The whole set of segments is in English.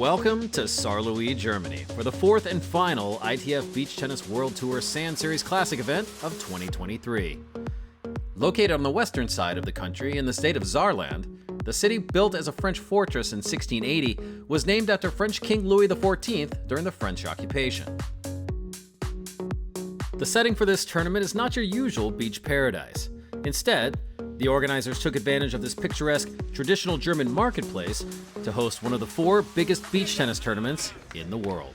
Welcome to Saarlouis, Germany, for the fourth and final ITF Beach Tennis World Tour Sand Series Classic event of 2023. Located on the western side of the country in the state of Saarland, the city, built as a French fortress in 1680, was named after French King Louis XIV during the French occupation. The setting for this tournament is not your usual beach paradise. Instead, the organizers took advantage of this picturesque, traditional German marketplace to host one of the four biggest beach tennis tournaments in the world.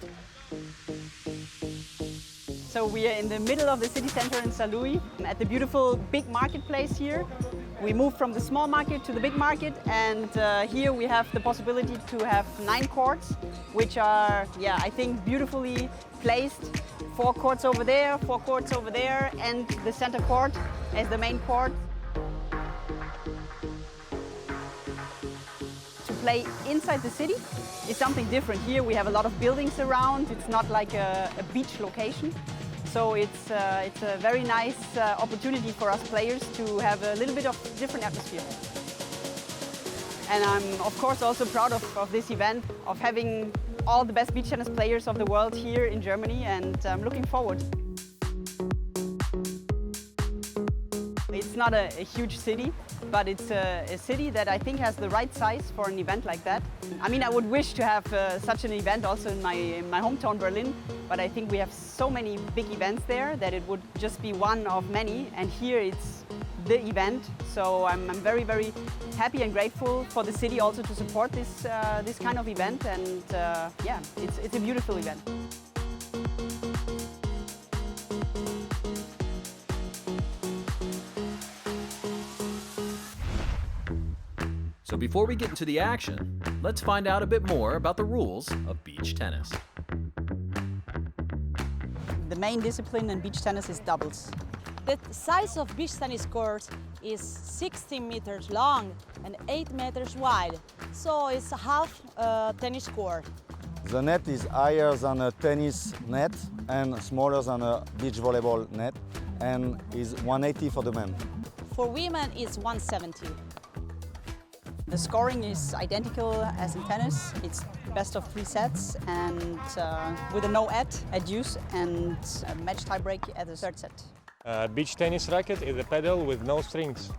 So we are in the middle of the city center in Saarlouis, at the beautiful big marketplace here. We moved from the small market to the big market, and here we have the possibility to have 9 courts, which are, I think, beautifully placed. 4 courts over there, 4 courts over there, and the center court as the main court. To play inside the city is something different. Here we have a lot of buildings around. It's not like a beach location. So it's a very nice opportunity for us players to have a little bit of different atmosphere. And I'm of course also proud of this event, of having all the best beach tennis players of the world here in Germany, and I'm looking forward. It's not a huge city, but it's a city that I think has the right size for an event like that. I mean, I would wish to have such an event also in my hometown Berlin, but I think we have so many big events there that it would just be one of many, and here it's the event. So I'm very, very happy and grateful for the city also to support this kind of event, and it's a beautiful event. So before we get into the action, let's find out a bit more about the rules of beach tennis. The main discipline in beach tennis is doubles. The size of beach tennis court is 16 meters long and 8 meters wide, so it's a half tennis court. The net is higher than a tennis net and smaller than a beach volleyball net, and is 180 for the men. For women, it's 170. The scoring is identical as in tennis. It's best of 3 sets, and with a no adduce, and a match tiebreak at the 3rd set. Beach tennis racket is a pedal with no strings.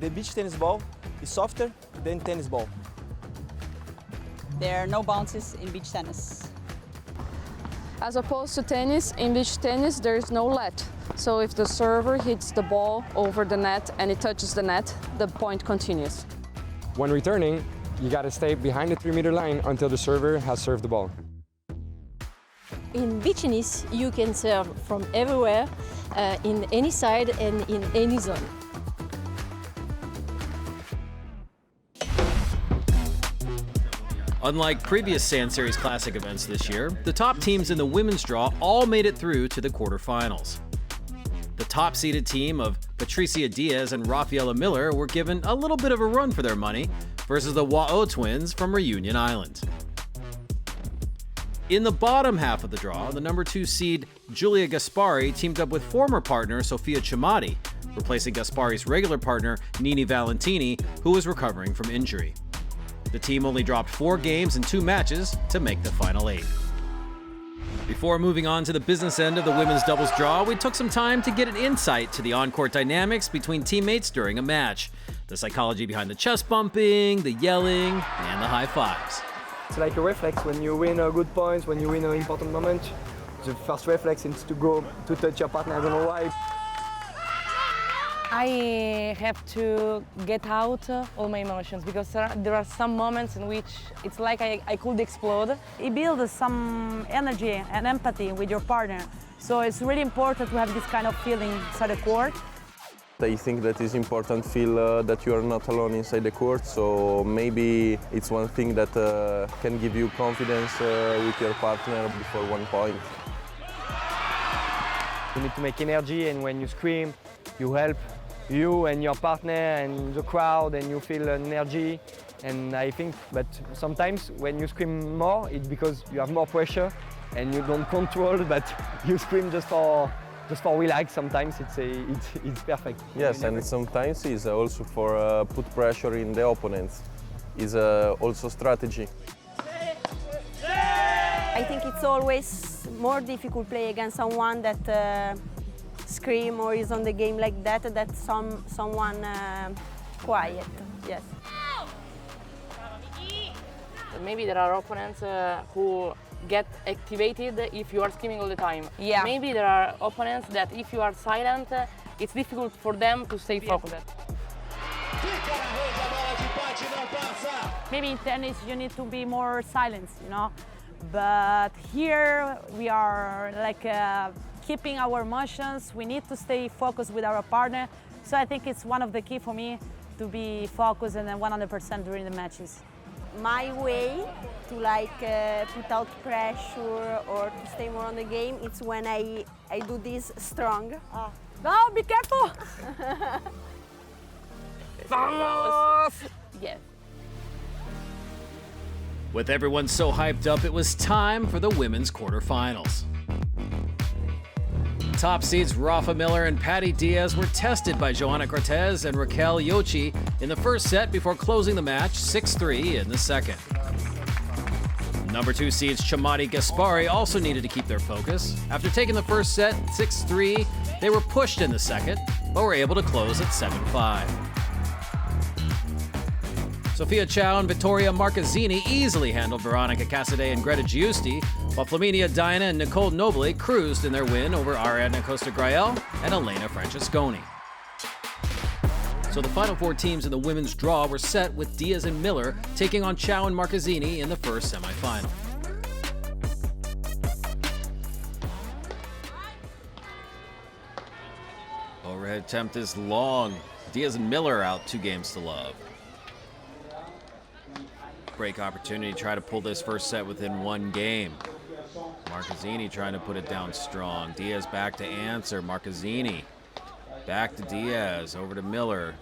The beach tennis ball is softer than tennis ball. There are no bounces in beach tennis. As opposed to tennis, in beach tennis there is no let. So if the server hits the ball over the net and it touches the net, the point continues. When returning, you gotta stay behind the 3-meter line until the server has served the ball. In beach tennis, you can serve from everywhere, in any side and in any zone. Unlike previous Sand Series Classic events this year, the top teams in the women's draw all made it through to the quarterfinals. The top-seeded team of Patricia Diaz and Rafaela Miller were given a little bit of a run for their money versus the Wao twins from Reunion Island. In the bottom half of the draw, the number 2 seed Giulia Gaspari teamed up with former partner Sofia Cimati, replacing Gaspari's regular partner Nini Valentini, who was recovering from injury. The team only dropped 4 games and 2 matches to make the final 8. Before moving on to the business end of the women's doubles draw, we took some time to get an insight to the on-court dynamics between teammates during a match, the psychology behind the chest bumping, the yelling, and the high fives. It's like a reflex. When you win a good points, when you win an important moment, the first reflex is to go to touch your partner. I don't know why. I have to get out all my emotions, because there are some moments in which it's like I could explode. It builds some energy and empathy with your partner. So it's really important to have this kind of feeling inside the court. I think that it's important to feel that you are not alone inside the court, so maybe it's one thing that can give you confidence with your partner before one point. You need to make energy, and when you scream, you help you and your partner and the crowd, and you feel energy. And I think that sometimes when you scream more, it's because you have more pressure and you don't control, but you scream just for relax. Sometimes it's perfect. Yes, and sometimes it's also for put pressure in the opponents. is also strategy. I think it's always more difficult play against someone that scream or is on the game like that, someone quiet, yes. Maybe there are opponents who get activated if you are screaming all the time. Yeah. Maybe there are opponents that if you are silent, it's difficult for them to stay focused. Maybe in tennis you need to be more silent, you know. But here we are like keeping our emotions. We need to stay focused with our partner. So I think it's one of the key for me to be focused and then 100% during the matches. My way to put out pressure or to stay more on the game, it's when I do this strong. No, be careful! Vamos! Yes. With everyone so hyped up, it was time for the women's quarterfinals. Top seeds Rafa Miller and Patty Diaz were tested by Johanna Cortez and Raquel Yochi in the first set before closing the match 6-3 in the second. Number 2 seeds Chamati Gaspari also needed to keep their focus. After taking the first set 6-3, they were pushed in the second, but were able to close at 7-5. Sophia Chow and Vittoria Marcazzini easily handled Veronica Casadei and Greta Giusti, while Flaminia Dina and Nicole Nobile cruised in their win over Ariadna Costa-Grael and Elena Francesconi. So the final 4 teams in the women's draw were set with Diaz and Miller taking on Chow and Marcazzini in the first semifinal. Overhead attempt is long. Diaz and Miller out 2 games to love. Break opportunity to try to pull this first set within 1 game. Marcazzini trying to put it down strong. Diaz back to answer. Marcazzini back to Diaz. Over to Miller.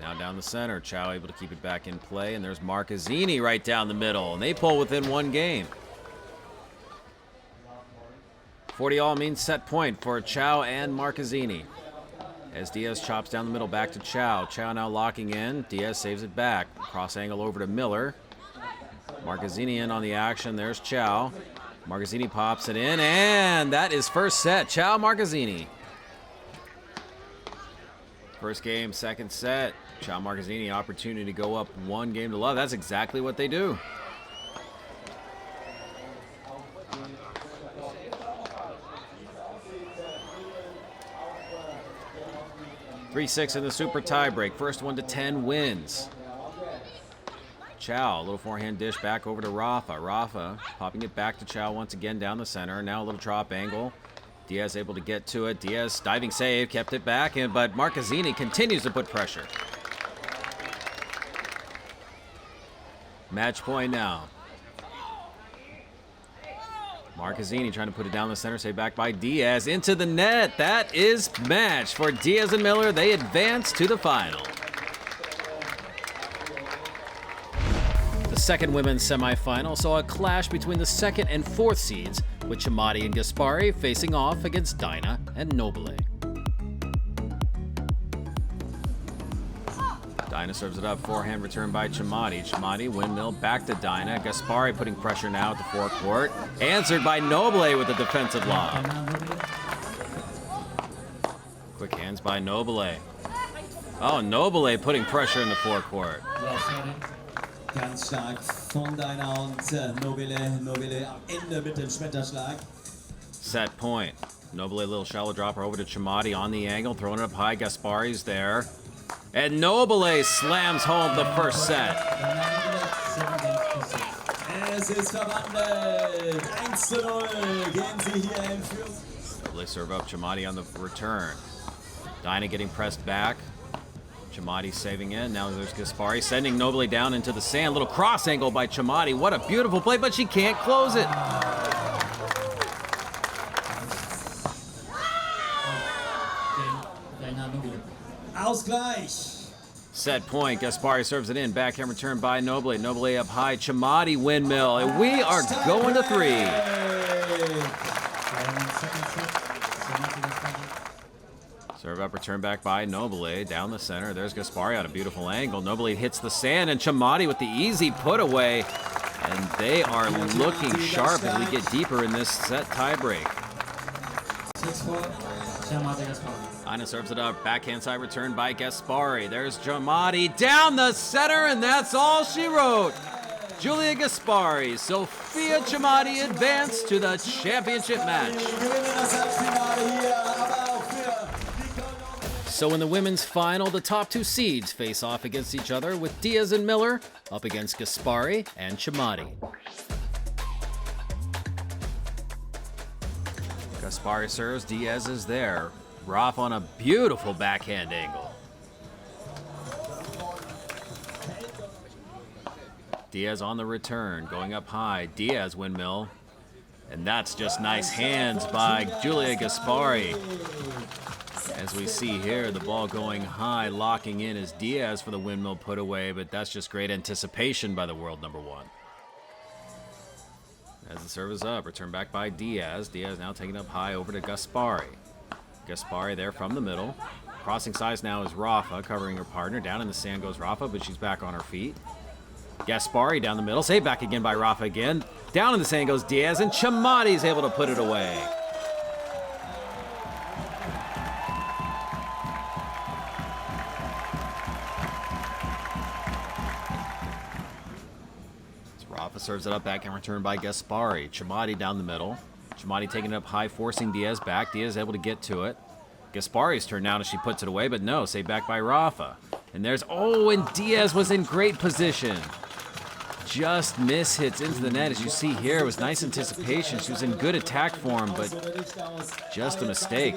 Now down the center. Chow able to keep it back in play. And there's Marcazzini right down the middle. And they pull within 1 game. 40-all means set point for Chow and Marcazzini. As Diaz chops down the middle back to Chow. Chow now locking in. Diaz saves it back. Cross angle over to Miller. Marcazzini in on the action. There's Chow. Marcazzini pops it in, and that is first set. Chow Marcazzini. First game, second set. Chow Marcazzini opportunity to go up 1 game to love. That's exactly what they do. (3-6) in the super tiebreak. First 1 to 10 wins. Chow, a little forehand dish back over to Rafa. Rafa popping it back to Chow once again down the center. Now a little drop angle. Diaz able to get to it. Diaz diving save, kept it back, but Marcazzini continues to put pressure. Match point now. Marcazzini trying to put it down the center, save back by Diaz into the net. That is match for Diaz and Miller. They advance to the final. The second women's semifinal saw a clash between the second and fourth seeds, with Chamati and Gaspari facing off against Dina and Nobile. Dina serves it up, forehand return by Chamati. Chamati, windmill, back to Dina. Gaspari putting pressure now at the forecourt. Answered by Nobile with a defensive lob. Quick hands by Nobile. Oh, Nobile putting pressure in the forecourt. Ganz stark von Dina und Nobile am Ende mit dem Schmetterschlag. Set point. Nobile, little shallow dropper over to Chamati on the angle, throwing it up high. Gaspari's there. And Nobile slams home the first set. Es ist verwandelt. 1:0 gehen sie hier in Führung. Nobile serve up Chamati on the return. Dina getting pressed back. Chamati saving in. Now there's Gaspari sending Nobile down into the sand. Little cross angle by Chamati. What a beautiful play, but she can't close it. Ausgleich. Set point. Gaspari serves it in. Backhand return by Nobile. Nobile up high. Chamati windmill. And we are going to 3. Serve up, return back by Nobile, down the center. There's Gaspari on a beautiful angle. Nobile hits the sand, and Chamati with the easy put away. And they are looking sharp as we get deeper in this set tiebreak. Ina serves it up, backhand side return by Gaspari. There's Chamati down the center, and that's all she wrote. Giulia Gaspari, Sofia Chamati advanced to the championship match. So in the women's final, the top two seeds face off against each other, with Diaz and Miller up against Gaspari and Chamati. Gaspari serves, Diaz is there. Roth on a beautiful backhand angle. Diaz on the return, going up high. Diaz windmill. And that's just nice hands by Giulia Gaspari. As we see here, the ball going high, locking in as Diaz for the windmill put away, but that's just great anticipation by the world number one. As the serve is up, return back by Diaz. Diaz now taking up high over to Gaspari. Gaspari there from the middle. Crossing sides now is Rafa, covering her partner. Down in the sand goes Rafa, but she's back on her feet. Gaspari down the middle, saved back again by Rafa again. Down in the sand goes Diaz, and Chamati's able to put it away. Rafa serves it up, backhand return by Gaspari. Chamati down the middle. Chamati taking it up high, forcing Diaz back. Diaz able to get to it. Gaspari's turn now as she puts it away, but no, saved back by Rafa. And there's, oh, and Diaz was in great position. Just miss hits into the net, as you see here. It was nice anticipation. She was in good attack form, but just a mistake.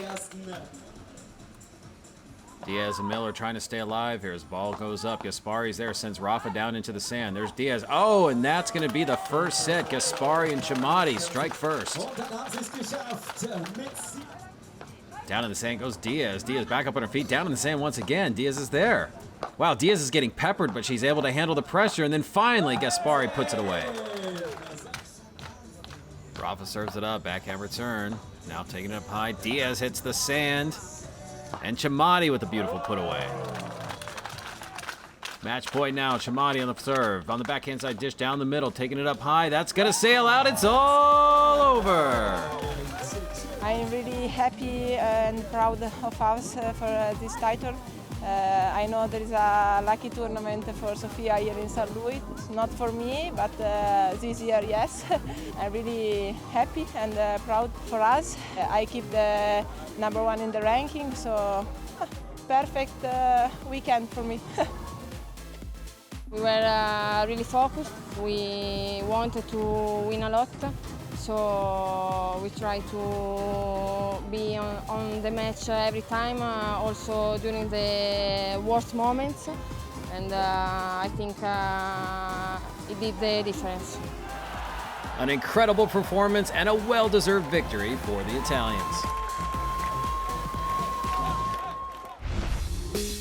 Diaz and Miller trying to stay alive here as ball goes up. Gaspari's there, sends Rafa down into the sand. There's Diaz. Oh, and that's going to be the first set. Gaspari and Chamati strike first. Down in the sand goes Diaz. Diaz back up on her feet. Down in the sand once again. Diaz is there. Wow, Diaz is getting peppered, but she's able to handle the pressure. And then finally, Gaspari puts it away. Rafa serves it up. Backhand return. Now taking it up high. Diaz hits the sand. And Chamati with a beautiful put away. Match point now. Chamati on the serve. On the backhand side dish down the middle. Taking it up high. That's going to sail out. It's all over. I'm really happy and proud of us for this title. I know there is a lucky tournament for Sofia here in Saarlouis. Not for me, but this year, yes. I'm really happy and proud for us. I keep the #1 in the ranking, so perfect weekend for me. We were really focused. We wanted to win a lot. So we try to be on the match every time, also during the worst moments, and I think it did the difference. An incredible performance and a well-deserved victory for the Italians.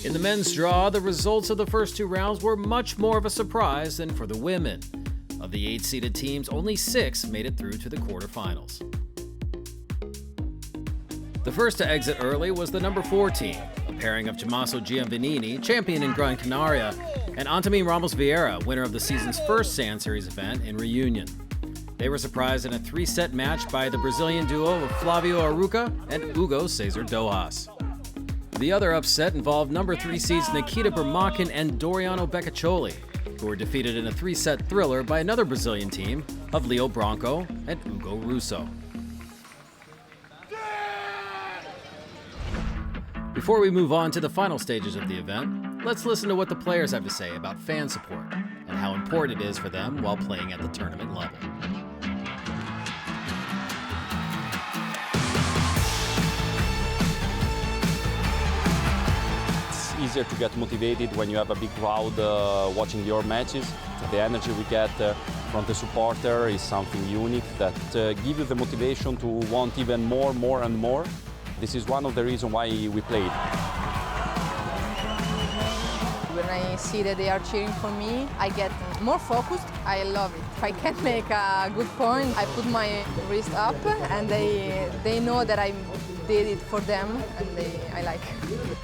In the men's draw, the results of the first two rounds were much more of a surprise than for the women. Of the 8-seeded teams, only 6 made it through to the quarterfinals. The first to exit early was the number 4 team, a pairing of Tommaso Giovanini, champion in Gran Canaria, and Antonin Ramos Vieira, winner of the season's first Sand Series event in Reunion. They were surprised in a 3-set match by the Brazilian duo of Flavio Aruca and Hugo Cesar Dojas. The other upset involved number 3 seeds Nikita Bermakin and Doriano Beccaccioli, who were defeated in a 3-set thriller by another Brazilian team of Leo Branco and Hugo Russo. Before we move on to the final stages of the event, let's listen to what the players have to say about fan support and how important it is for them while playing at the tournament level. Easier to get motivated when you have a big crowd watching your matches. The energy we get from the supporter is something unique that gives you the motivation to want even more and more. This is one of the reasons why we played. When I see that they are cheering for me, I get more focused. I love it. If I can make a good point, I put my wrist up and they know that I did it for them and I like it.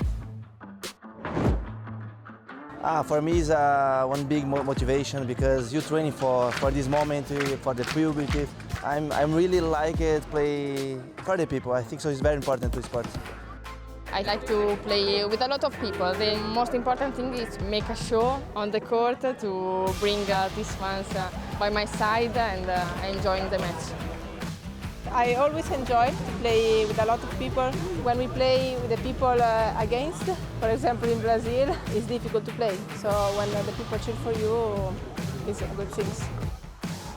For me, it's one big motivation because you're training for this moment, for the public. I'm really like it, play for the people. I think so. It's very important to sport. I like to play with a lot of people. The most important thing is make a show on the court to bring these fans by my side and enjoying the match. I always enjoy to play with a lot of people. When we play with the people against, for example in Brazil, it's difficult to play. So when the people cheer for you, it's a good thing.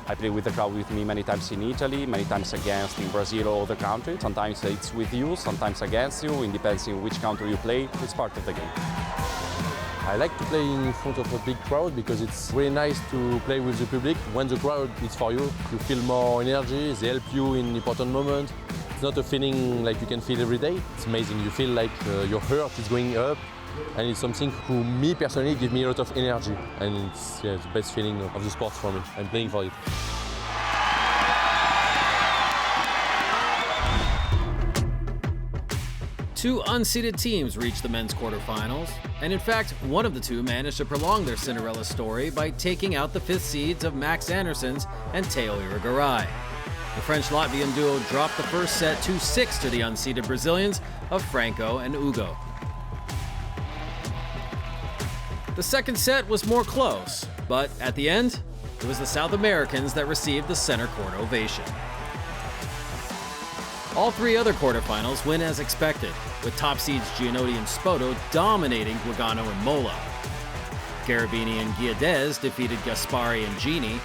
I play with the crowd with me many times in Italy, many times against in Brazil or other countries. Sometimes it's with you, sometimes against you. It depends on which country you play. It's part of the game. I like to play in front of a big crowd because it's really nice to play with the public. When the crowd is for you, you feel more energy, they help you in important moments. It's not a feeling like you can feel every day. It's amazing, you feel like your heart is going up, and it's something who, me personally, gives me a lot of energy. And it's the best feeling of the sport for me. I'm playing for it. Two unseeded teams reached the men's quarterfinals, and in fact, one of the two managed to prolong their Cinderella story by taking out the fifth seeds of Max Andersons and Teo Irigaray. The French-Latvian duo dropped the first set 2-6 to the unseeded Brazilians of Franco and Hugo. The second set was more close, but at the end, it was the South Americans that received the center court ovation. All three other quarterfinals went as expected, with top seeds Gianotti and Spoto dominating Guagano and Mola. Garavini and Guedes defeated Gaspari and Gini,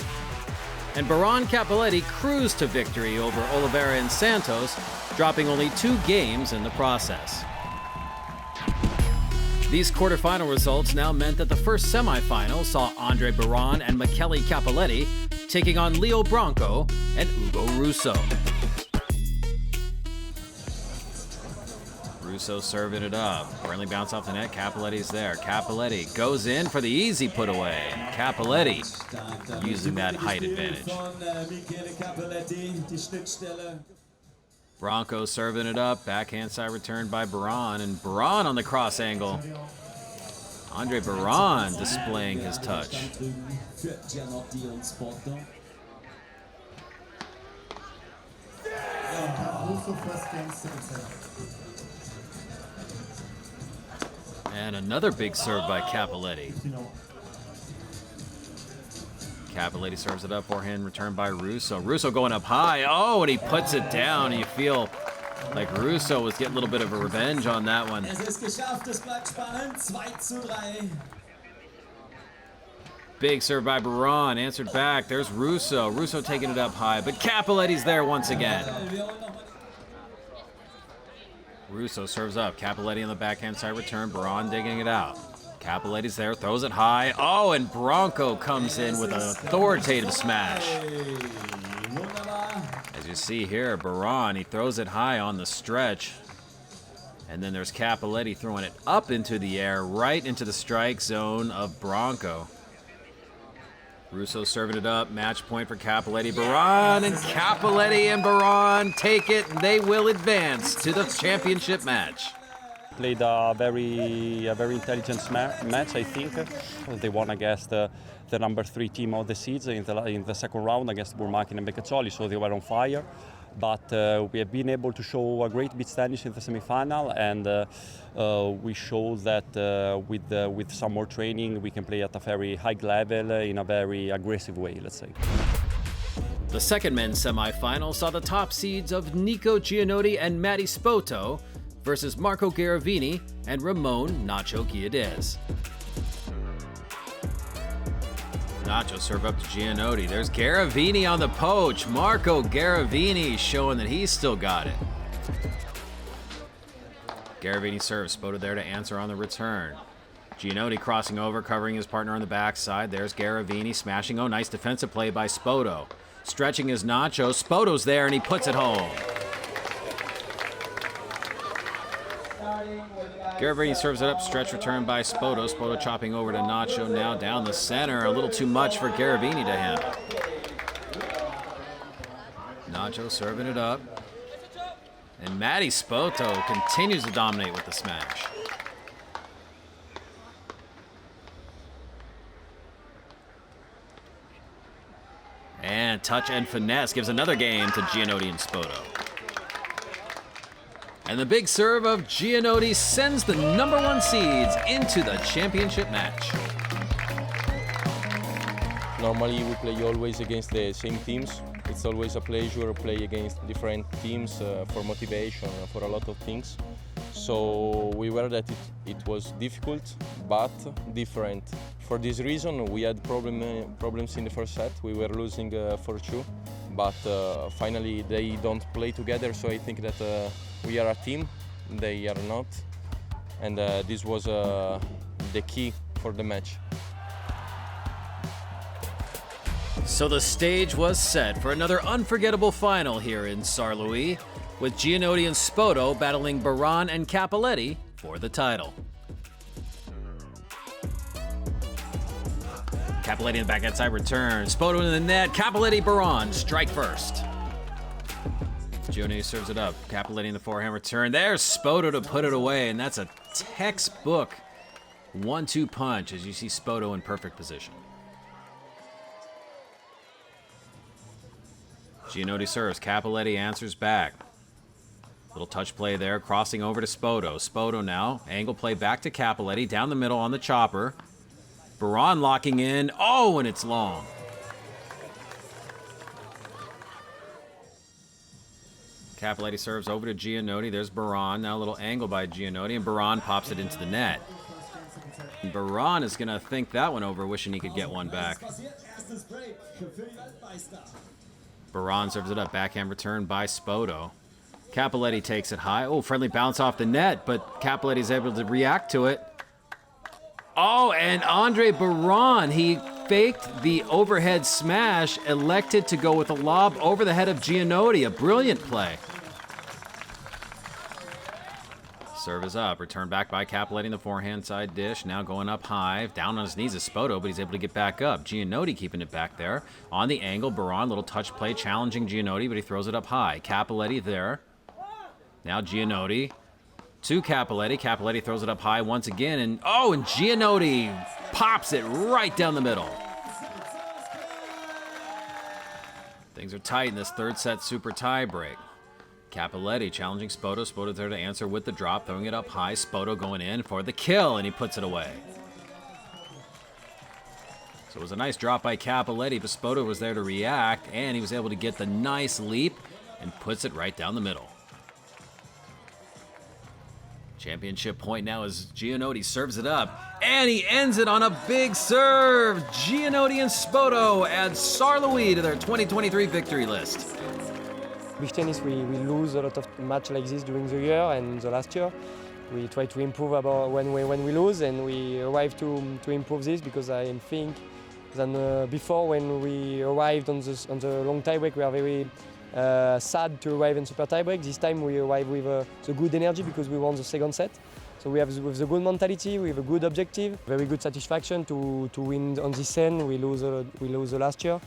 and Baron Cappelletti cruised to victory over Oliveira and Santos, dropping only 2 games in the process. These quarterfinal results now meant that the first semifinal saw Andre Baron and Michele Cappelletti taking on Leo Branco and Ugo Russo. Russo serving it up. Friendly bounce off the net. Cappelletti's there. Cappelletti goes in for the easy put away. Cappelletti using that height advantage. Branco serving it up. Backhand side return by Baron, and Baron on the cross angle. Andre Baron displaying his touch. And another big serve by Cappelletti. Cappelletti serves it up, forehand return by Russo. Russo going up high. Oh, and he puts it down. You feel like Russo was getting a little bit of a revenge on that one. Big serve by Baron, answered back. There's Russo. Russo taking it up high, but Cappelletti's there once again. Russo serves up. Cappelletti on the backhand side return. Baron digging it out. Cappelletti's there, throws it high. Oh, and Branco comes in with an authoritative smash. As you see here, Baron, he throws it high on the stretch. And then there's Cappelletti throwing it up into the air, right into the strike zone of Branco. Russo serving it up, match point for Cappelletti. Baron, and Cappelletti and Baron take it, and they will advance to the championship match. Played a very intelligent match, I think. They won against the number 3 team of the seeds in the second round against Burmakin and Beccazzoli, so they were on fire. But we have been able to show a great beach tennis in the semifinal, and we showed that with some more training we can play at a very high level in a very aggressive way, let's say. The second men's semifinal saw the top seeds of Nico Gianotti and Matty Spoto versus Marco Garavini and Ramon Nacho Guedes. Nacho serve up to Gianotti. There's Garavini on the poach. Marco Garavini showing that he's still got it. Garavini serves. Spoto there to answer on the return. Gianotti crossing over, covering his partner on the backside. There's Garavini smashing. Oh, nice defensive play by Spoto. Stretching his Nacho. Spoto's there, and he puts it home. Gainbridge serves it up, stretch return by Spoto. Spoto chopping over to Nacho, now down the center. A little too much for Gainbridge to handle. Nacho serving it up. And Matty Spoto continues to dominate with the smash. And touch and finesse gives another game to Giannotti and Spoto. And the big serve of Giannotti sends the #1 seeds into the championship match. Normally we play always against the same teams. It's always a pleasure to play against different teams for motivation, for a lot of things. So we were that it was difficult, but different. For this reason, we had problems in the first set. We were losing 4-2, but finally they don't play together. So I think that we are a team, they are not, and this was the key for the match. So the stage was set for another unforgettable final here in Saarlouis, with Giannotti and Spoto battling Baran and Cappelletti for the title. Cappelletti in the back outside return. Spoto in the net. Cappelletti, Baran, strike first. Giannotti serves it up. Cappelletti in the forehand return. There's Spoto to put it away, and that's a textbook 1-2 punch as you see Spoto in perfect position. Giannotti serves. Cappelletti answers back. Little touch play there, crossing over to Spoto. Spoto now, angle play back to Cappelletti, down the middle on the chopper. Baran locking in. Oh, and it's long. Cappelletti serves over to Giannotti. There's Baran. Now a little angle by Giannotti, and Baran pops it into the net. And Baran is going to think that one over, wishing he could get one back. Baran serves it up. Backhand return by Spoto. Cappelletti takes it high. Oh, friendly bounce off the net, but Cappelletti's able to react to it. Oh, and Andre Baran, he faked the overhead smash, elected to go with a lob over the head of Giannotti. A brilliant play. Serve is up. Return back by Cappelletti in the forehand side dish. Now going up high. Down on his knees is Spoto, but he's able to get back up. Giannotti keeping it back there. On the angle, Baran, little touch play, challenging Giannotti, but he throws it up high. Cappelletti there. Now Giannotti to Cappelletti. Cappelletti throws it up high once again, and oh, and Giannotti pops it right down the middle. Things are tight in this third set super tie break. Cappelletti challenging Spoto. Spoto there to answer with the drop, throwing it up high. Spoto going in for the kill, and he puts it away. So it was a nice drop by Cappelletti, but Spoto was there to react, and he was able to get the nice leap and puts it right down the middle. Championship point now as Giannotti serves it up, and he ends it on a big serve. Giannotti and Spoto add Saarlouis to their 2023 victory list. Beach tennis, we lose a lot of matches like this during the year, and the last year we try to improve about when we lose, and we arrive to improve this, because I think than before, when we arrived on the long tie break, we are very sad to arrive in super tie break. This time we arrive with the good energy, because we won the second set. So we have with the good mentality, we have a good objective, very good satisfaction to win on this end. We lose the last year.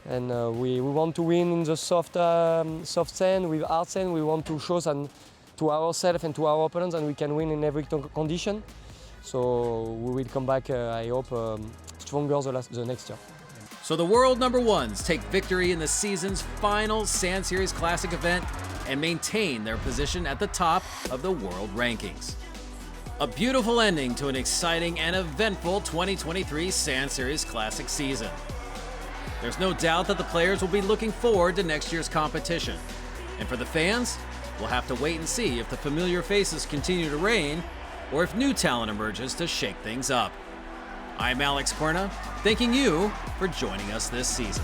And we want to win in the soft sand, with hard sand. We want to show to ourselves and to our opponents, and we can win in every condition. So we will come back, I hope, stronger the next year. So the world #1s take victory in the season's final Sand Series Classic event and maintain their position at the top of the world rankings. A beautiful ending to an exciting and eventful 2023 Sand Series Classic season. There's no doubt that the players will be looking forward to next year's competition. And for the fans, we'll have to wait and see if the familiar faces continue to reign or if new talent emerges to shake things up. I'm Alex Corna, thanking you for joining us this season.